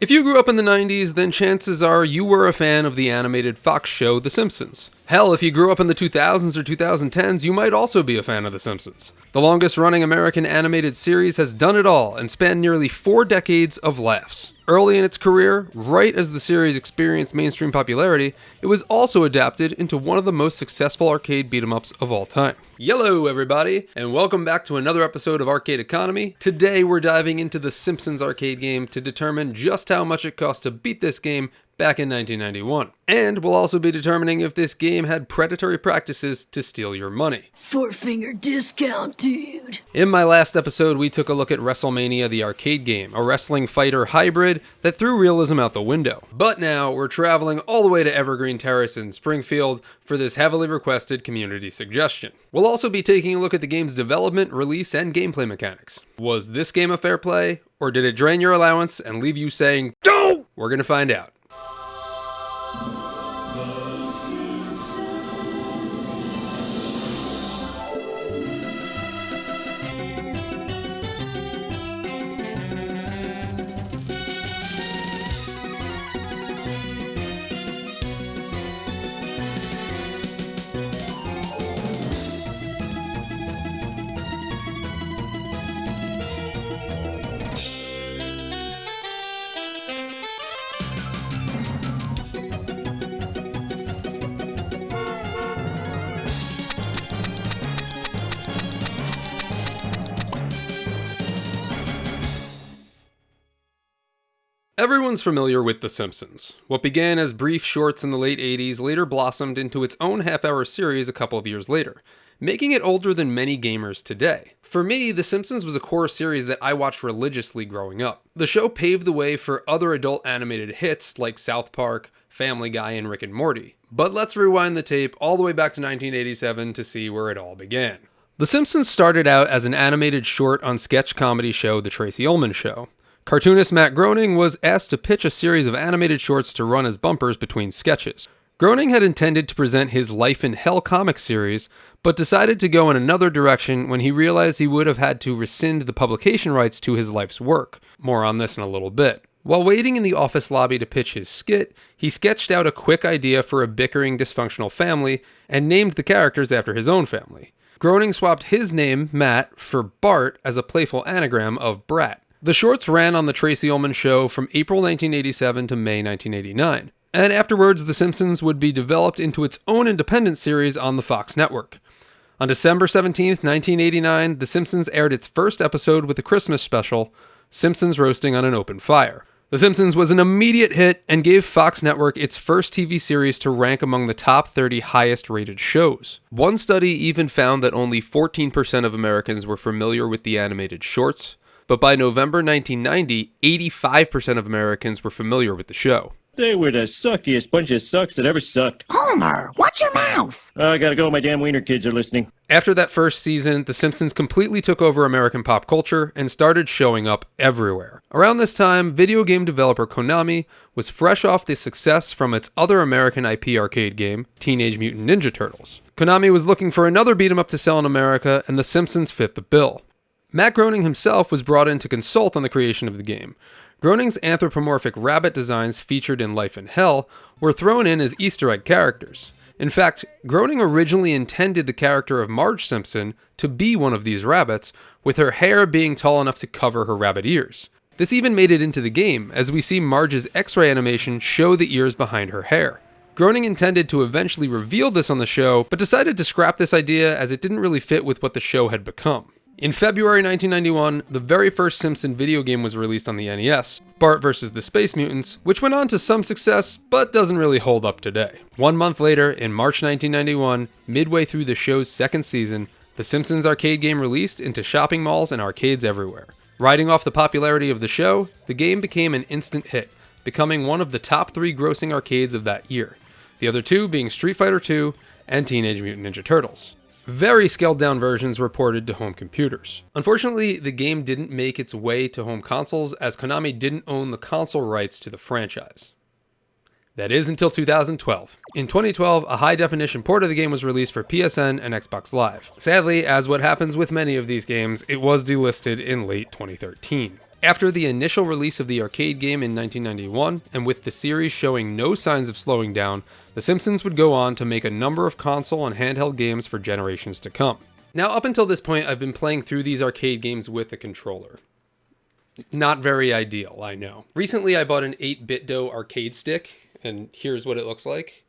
If you grew up in the 90s, then chances are you were a fan of the animated Fox show The Simpsons. Hell, if you grew up in the 2000s or 2010s, you might also be a fan of The Simpsons. The longest-running American animated series has done it all and spanned nearly 4 decades of laughs. Early in its career, right as the series experienced mainstream popularity, it was also adapted into one of the most successful arcade beat-em-ups of all time. Hello everybody, and welcome back to another episode of Arcade Economy. Today we're diving into the Simpsons Arcade Game to determine just how much it cost to beat this game back in 1991. And we'll also be determining if this game had predatory practices to steal your money. 4-finger discount, dude. In my last episode, we took a look at WrestleMania the Arcade Game, a wrestling fighter hybrid that threw realism out the window. But now, we're traveling all the way to Evergreen Terrace in Springfield for this heavily requested community suggestion. We'll also be taking a look at the game's development, release, and gameplay mechanics. Was this game a fair play, or did it drain your allowance and leave you saying, "No!" We're gonna find out. Everyone's familiar with The Simpsons. What began as brief shorts in the late 80s later blossomed into its own half-hour series a couple of years later, making it older than many gamers today. For me, The Simpsons was a core series that I watched religiously growing up. The show paved the way for other adult animated hits like South Park, Family Guy, and Rick and Morty. But let's rewind the tape all the way back to 1987 to see where it all began. The Simpsons started out as an animated short on sketch comedy show The Tracy Ullman Show. Cartoonist Matt Groening was asked to pitch a series of animated shorts to run as bumpers between sketches. Groening had intended to present his Life in Hell comic series, but decided to go in another direction when he realized he would have had to rescind the publication rights to his life's work. More on this in a little bit. While waiting in the office lobby to pitch his skit, he sketched out a quick idea for a bickering, dysfunctional family and named the characters after his own family. Groening swapped his name, Matt, for Bart as a playful anagram of brat. The shorts ran on The Tracy Ullman Show from April 1987 to May 1989, and afterwards The Simpsons would be developed into its own independent series on the Fox network. On December 17, 1989, The Simpsons aired its first episode with a Christmas special, Simpsons Roasting on an Open Fire. The Simpsons was an immediate hit and gave Fox Network its first TV series to rank among the top 30 highest rated shows. One study even found that only 14% of Americans were familiar with the animated shorts, but by November 1990, 85% of Americans were familiar with the show. They were the suckiest bunch of sucks that ever sucked. Homer, watch your mouth! I gotta go, my damn wiener kids are listening. After that first season, The Simpsons completely took over American pop culture and started showing up everywhere. Around this time, video game developer Konami was fresh off the success from its other American IP arcade game, Teenage Mutant Ninja Turtles. Konami was looking for another beat-em-up to sell in America, and The Simpsons fit the bill. Matt Groening himself was brought in to consult on the creation of the game. Groening's anthropomorphic rabbit designs featured in Life in Hell were thrown in as Easter egg characters. In fact, Groening originally intended the character of Marge Simpson to be one of these rabbits, with her hair being tall enough to cover her rabbit ears. This even made it into the game, as we see Marge's X-ray animation show the ears behind her hair. Groening intended to eventually reveal this on the show, but decided to scrap this idea as it didn't really fit with what the show had become. In February 1991, the very first Simpson video game was released on the NES, Bart vs. the Space Mutants, which went on to some success, but doesn't really hold up today. 1 month later, in March 1991, midway through the show's second season, the Simpsons Arcade Game released into shopping malls and arcades everywhere. Riding off the popularity of the show, the game became an instant hit, becoming one of the top 3 grossing arcades of that year, the other two being Street Fighter II and Teenage Mutant Ninja Turtles. Very scaled-down versions were ported to home computers. Unfortunately, the game didn't make its way to home consoles, as Konami didn't own the console rights to the franchise. That is until 2012. In 2012, a high-definition port of the game was released for PSN and Xbox Live. Sadly, as what happens with many of these games, it was delisted in late 2013. After the initial release of the arcade game in 1991, and with the series showing no signs of slowing down, The Simpsons would go on to make a number of console and handheld games for generations to come. Now, up until this point, I've been playing through these arcade games with a controller. Not very ideal, I know. Recently, I bought an 8BitDo arcade stick, and here's what it looks like.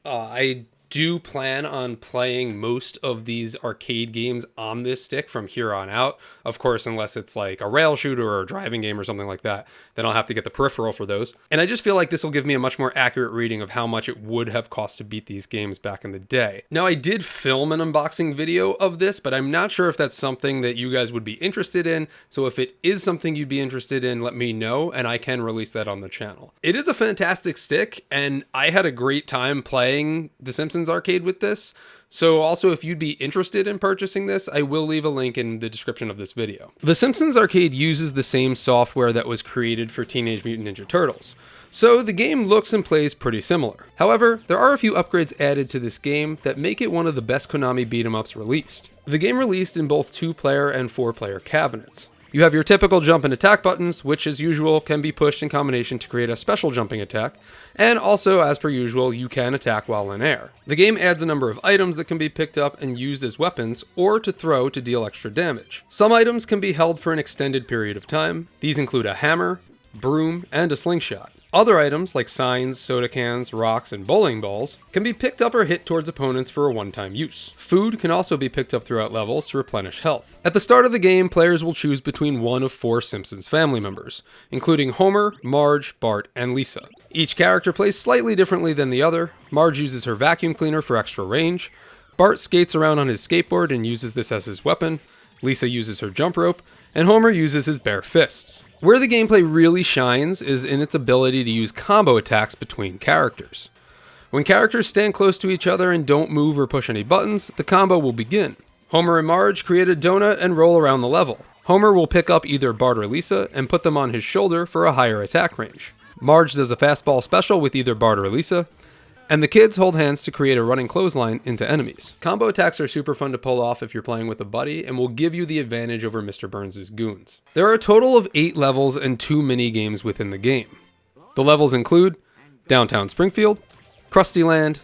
I do plan on playing most of these arcade games on this stick from here on out. Of course, unless it's like a rail shooter or a driving game or something like that, then I'll have to get the peripheral for those. And I just feel like this will give me a much more accurate reading of how much it would have cost to beat these games back in the day. Now, I did film an unboxing video of this, but I'm not sure if that's something that you guys would be interested in. So if it is something you'd be interested in, let me know, and I can release that on the channel. It is a fantastic stick, and I had a great time playing The Simpsons Arcade with this. So also, if you'd be interested in purchasing this, I will leave a link in the description of this video. The Simpsons Arcade uses the same software that was created for Teenage Mutant Ninja Turtles, so the game looks and plays pretty similar. However, there are a few upgrades added to this game that make it one of the best Konami beat-em-ups released. The game released in both 2-player and 4-player cabinets. You have your typical jump and attack buttons, which as usual can be pushed in combination to create a special jumping attack, and also as per usual, you can attack while in air. The game adds a number of items that can be picked up and used as weapons, or to throw to deal extra damage. Some items can be held for an extended period of time. These include a hammer, broom, and a slingshot. Other items, like signs, soda cans, rocks, and bowling balls, can be picked up or hit towards opponents for a one-time use. Food can also be picked up throughout levels to replenish health. At the start of the game, players will choose between one of 4 Simpsons family members, including Homer, Marge, Bart, and Lisa. Each character plays slightly differently than the other. Marge uses her vacuum cleaner for extra range. Bart skates around on his skateboard and uses this as his weapon. Lisa uses her jump rope, and Homer uses his bare fists. Where the gameplay really shines is in its ability to use combo attacks between characters. When characters stand close to each other and don't move or push any buttons, the combo will begin. Homer and Marge create a donut and roll around the level. Homer will pick up either Bart or Lisa and put them on his shoulder for a higher attack range. Marge does a fastball special with either Bart or Lisa, and the kids hold hands to create a running clothesline into enemies. Combo attacks are super fun to pull off if you're playing with a buddy and will give you the advantage over Mr. Burns' goons. There are a total of 8 levels and 2 mini-games within the game. The levels include Downtown Springfield, Krusty Land,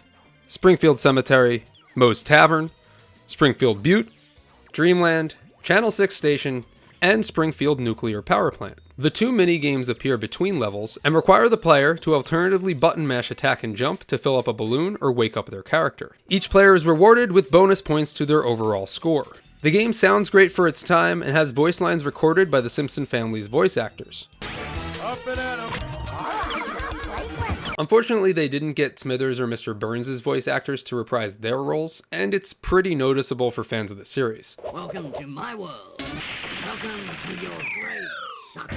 Springfield Cemetery, Moe's Tavern, Springfield Butte, Dreamland, Channel 6 Station, and Springfield Nuclear Power Plant. The 2 mini-games appear between levels and require the player to alternatively button mash attack and jump to fill up a balloon or wake up their character. Each player is rewarded with bonus points to their overall score. The game sounds great for its time and has voice lines recorded by the Simpson family's voice actors. Unfortunately, they didn't get Smithers or Mr. Burns' voice actors to reprise their roles, and it's pretty noticeable for fans of the series. Welcome to my world. Welcome to your great sucker.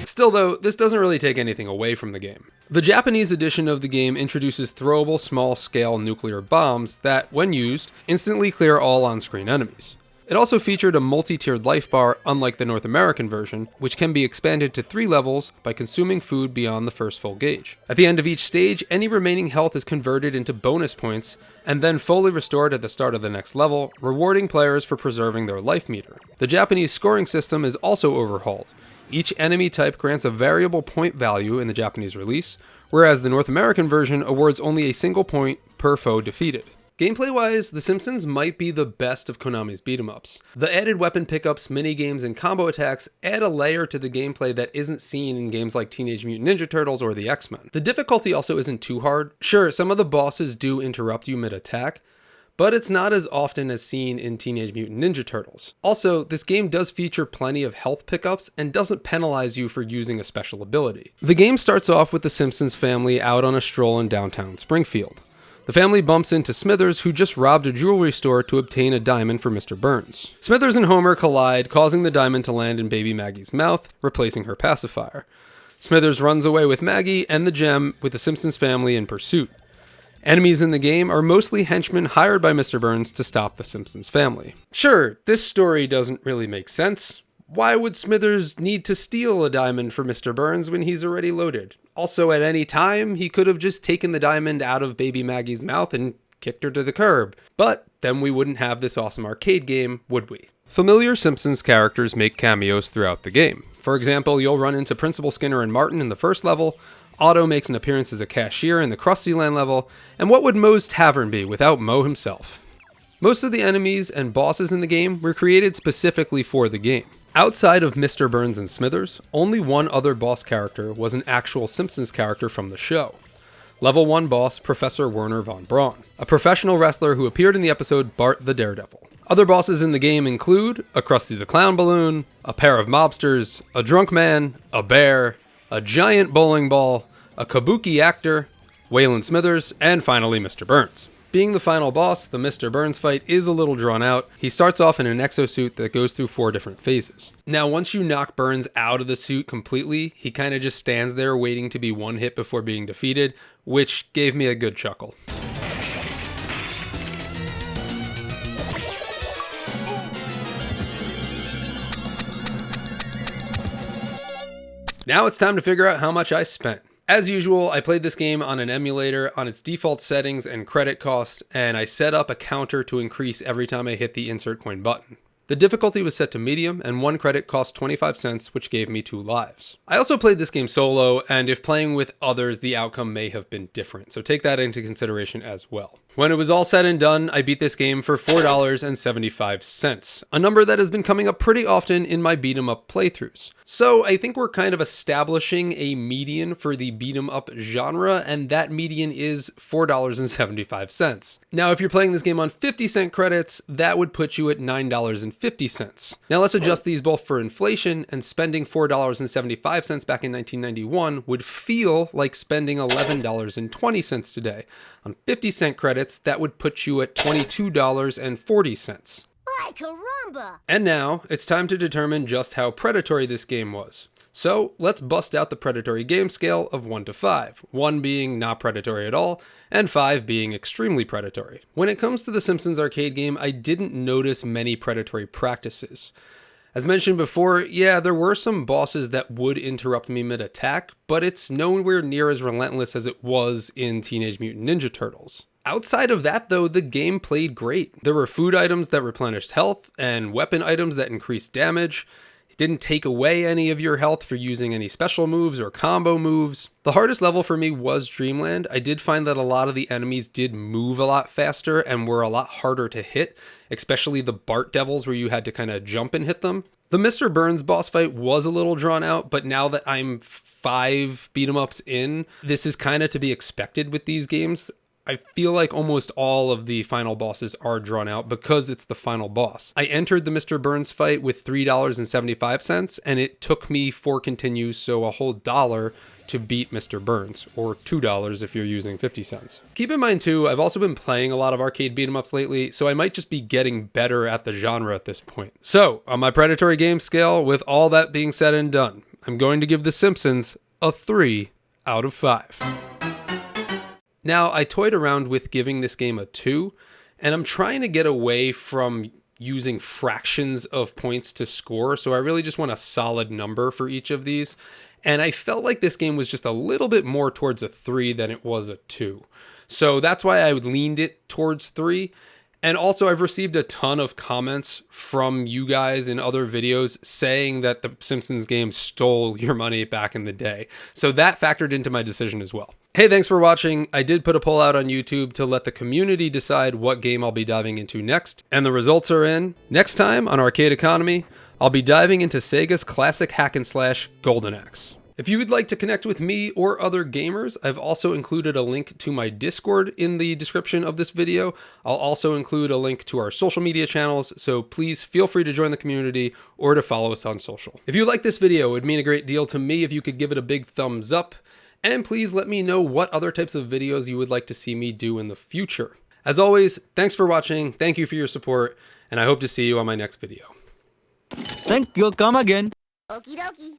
Still though, this doesn't really take anything away from the game. The Japanese edition of the game introduces throwable small-scale nuclear bombs that, when used, instantly clear all on-screen enemies. It also featured a multi-tiered life bar, unlike the North American version, which can be expanded to 3 levels by consuming food beyond the first full gauge. At the end of each stage, any remaining health is converted into bonus points, and then fully restored at the start of the next level, rewarding players for preserving their life meter. The Japanese scoring system is also overhauled. Each enemy type grants a variable point value in the Japanese release, whereas the North American version awards only a single point per foe defeated. Gameplay-wise, The Simpsons might be the best of Konami's beat-em-ups. The added weapon pickups, mini-games, and combo attacks add a layer to the gameplay that isn't seen in games like Teenage Mutant Ninja Turtles or the X-Men. The difficulty also isn't too hard. Sure, some of the bosses do interrupt you mid-attack, but it's not as often as seen in Teenage Mutant Ninja Turtles. Also, this game does feature plenty of health pickups and doesn't penalize you for using a special ability. The game starts off with the Simpsons family out on a stroll in downtown Springfield. The family bumps into Smithers, who just robbed a jewelry store to obtain a diamond for Mr. Burns. Smithers and Homer collide, causing the diamond to land in baby Maggie's mouth, replacing her pacifier. Smithers runs away with Maggie and the gem, with the Simpsons family in pursuit. Enemies in the game are mostly henchmen hired by Mr. Burns to stop the Simpsons family. Sure, this story doesn't really make sense. Why would Smithers need to steal a diamond for Mr. Burns when he's already loaded? Also, at any time, he could have just taken the diamond out of baby Maggie's mouth and kicked her to the curb. But then we wouldn't have this awesome arcade game, would we? Familiar Simpsons characters make cameos throughout the game. For example, you'll run into Principal Skinner and Martin in the first level, Otto makes an appearance as a cashier in the Krusty Land level, and what would Moe's Tavern be without Moe himself? Most of the enemies and bosses in the game were created specifically for the game. Outside of Mr. Burns and Smithers, only one other boss character was an actual Simpsons character from the show. Level 1 boss, Professor Werner von Braun, a professional wrestler who appeared in the episode Bart the Daredevil. Other bosses in the game include a Krusty the Clown balloon, a pair of mobsters, a drunk man, a bear, a giant bowling ball, a kabuki actor, Waylon Smithers, and finally Mr. Burns. Being the final boss, the Mr. Burns fight is a little drawn out. He starts off in an exosuit that goes through 4 different phases. Now, once you knock Burns out of the suit completely, he kind of just stands there waiting to be one hit before being defeated, which gave me a good chuckle. Now it's time to figure out how much I spent. As usual, I played this game on an emulator on its default settings and credit cost, and I set up a counter to increase every time I hit the insert coin button. The difficulty was set to medium, and 1 credit cost 25 cents, which gave me 2 lives. I also played this game solo, and if playing with others, the outcome may have been different, so take that into consideration as well. When it was all said and done, I beat this game for $4.75, a number that has been coming up pretty often in my beat 'em up playthroughs. So I think we're kind of establishing a median for the beat 'em up genre, and that median is $4.75. Now, if you're playing this game on 50-cent credits, that would put you at $9.50. Now let's adjust these both for inflation, and spending $4.75 back in 1991 would feel like spending $11.20 today. On 50-cent credits, that would put you at $22.40. Ay, caramba! And now, it's time to determine just how predatory this game was. So, let's bust out the predatory game scale of 1 to 5, 1 being not predatory at all, and 5 being extremely predatory. When it comes to the Simpsons Arcade Game, I didn't notice many predatory practices. As mentioned before, yeah, there were some bosses that would interrupt me mid-attack, but it's nowhere near as relentless as it was in Teenage Mutant Ninja Turtles. Outside of that, though, the game played great. There were food items that replenished health, and weapon items that increased damage. It didn't take away any of your health for using any special moves or combo moves. The hardest level for me was Dreamland. I did find that a lot of the enemies did move a lot faster and were a lot harder to hit, especially the Bart Devils where you had to kind of jump and hit them. The Mr. Burns boss fight was a little drawn out, but now that I'm 5 beat-em-ups in, this is kind of to be expected with these games. I feel like almost all of the final bosses are drawn out because it's the final boss. I entered the Mr. Burns fight with $3.75, and it took me 4 continues, so a whole $1 to beat Mr. Burns, or $2 if you're using 50 cents. Keep in mind too, I've also been playing a lot of arcade beat-em-ups lately, so I might just be getting better at the genre at this point. So, on my predatory game scale, with all that being said and done, I'm going to give The Simpsons a 3 out of 5. Now, I toyed around with giving this game a 2, and I'm trying to get away from using fractions of points to score, so I really just want a solid number for each of these. And I felt like this game was just a little bit more towards a 3 than it was a 2. So that's why I leaned it towards 3. And also, I've received a ton of comments from you guys in other videos saying that the Simpsons game stole your money back in the day. So that factored into my decision as well. Hey, thanks for watching. I did put a poll out on YouTube to let the community decide what game I'll be diving into next. And the results are in. Next time on Arcade Economy, I'll be diving into Sega's classic hack and slash Golden Axe. If you would like to connect with me or other gamers, I've also included a link to my Discord in the description of this video. I'll also include a link to our social media channels, so please feel free to join the community or to follow us on social. If you like this video, it would mean a great deal to me if you could give it a big thumbs up, and please let me know what other types of videos you would like to see me do in the future. As always, thanks for watching, thank you for your support, and I hope to see you on my next video. Thank you, come again. Okie dokie.